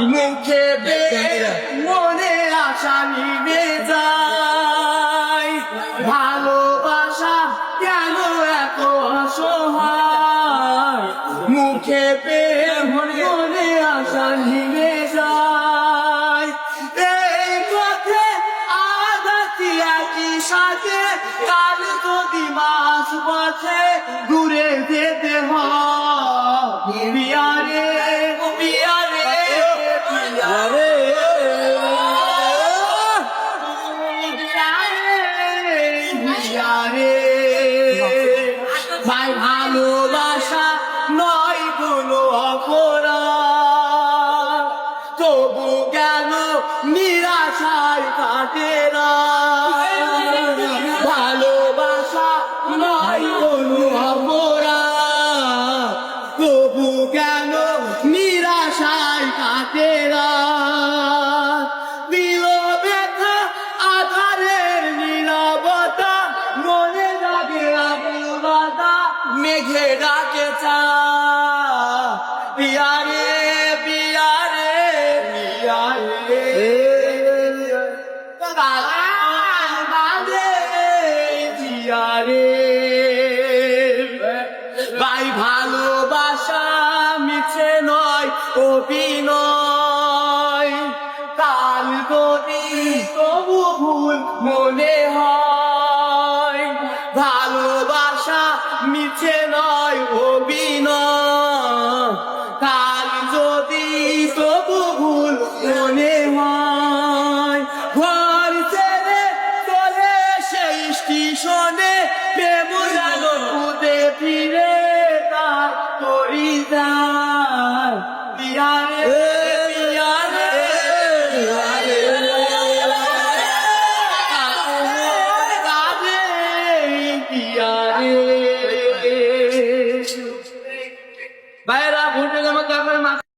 মুখে মনে আশা নিবে যায় ভালোবাসা কেন এত অসহায় মুখে মনে আশা নিবে যায় এই পথে আগাতি একই সাথে কাল যদি মাস পথে ঘুরে যেতে হয় বিয়ারে বিয়ারে বিয়ারে বিয়ারে ভাই ভালোবাসা নয় কোনো অপরাধ তবু কেন নিরাশায় কাটে না ভালোবাসা নয় কোনো অপরাধ তবু কেন নিরাশায় কাটে না দিল ব্যথা আধারের নীরবতা মনে লাগে আবুবাদা মেঘে ডাকে চা বিয়ারে বিয়ারে বিয়ারে বিয়ারে ভাই ভালোবাসা মিছে নয় অভিনয় কাল যদি তবু ভুল মনে হয় ভালোবাসা মিছে নয় অভিনয় কাল যদি তবু ভুল মনে হয় ঘর ছেড়ে চলে সেই স্টেশনে প্রেম যেন খুদে ফিরে তার করি যায় বিয়ারে বিয়ারে বিয়ারে ভাইরা ভোটে জমা